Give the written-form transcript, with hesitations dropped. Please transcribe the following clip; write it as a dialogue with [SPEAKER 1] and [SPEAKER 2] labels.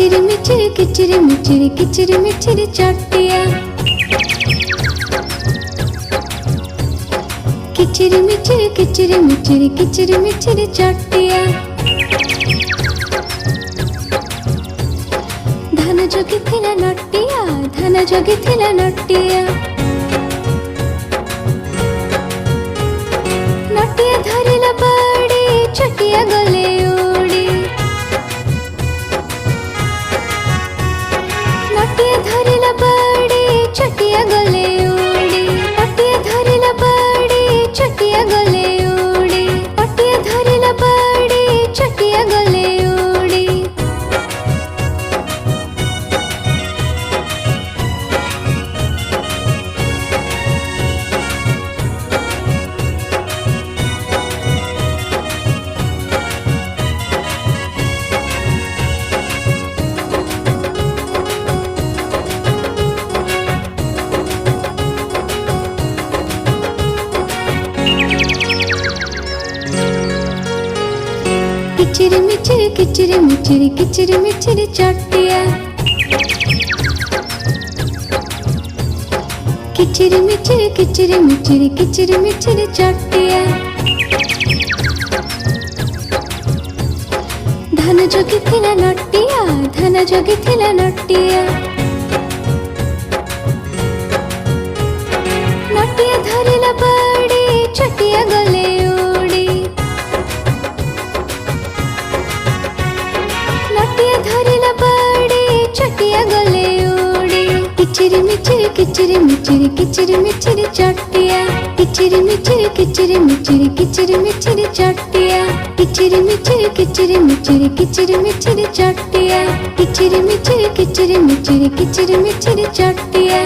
[SPEAKER 1] किचिर मिचिर किचिर मिचिर किचिर मिचिर चटिया। किचिर मिचिर किचिर मिचिर किचिर मिचिर चटिया। धान जगिथिला नटिया धान जगिथिला नटिया। नटिया धरिला बाड़ी चटिया गले उड़ी। नटिया धरिला बाड़ी चटिया गले उड़ी। नटिया धरिला बाड़ी चटिया गले उड़ी। नटिया धरिला बाड़ी चटिया गले उड़ी। किचिर मिचिर किचिर मिचिर किचिर मिचिर चटिया। किचिर मिचिर किचिर मिचिर किचिर मिचिर चटिया। धान जगिथिला नटिया धान जगिथिला नटिया। नटिया धरिला बाड़ी चटिया गले उड़ी। नटिया धरिला बाड़ी चटिया गले उड़ी। किचिर मिचिर किचिर मिचिर किचिर मिचिर चटिया। किचिर मिचिर किचिर मिचिर किचिर मिचिर चटिया। किचिर मिचिर किचिर मिचिर किचिर मिचिर चटिया। किचिर मिचिर किचिर मिचिर किचिर मिचिर चटिया।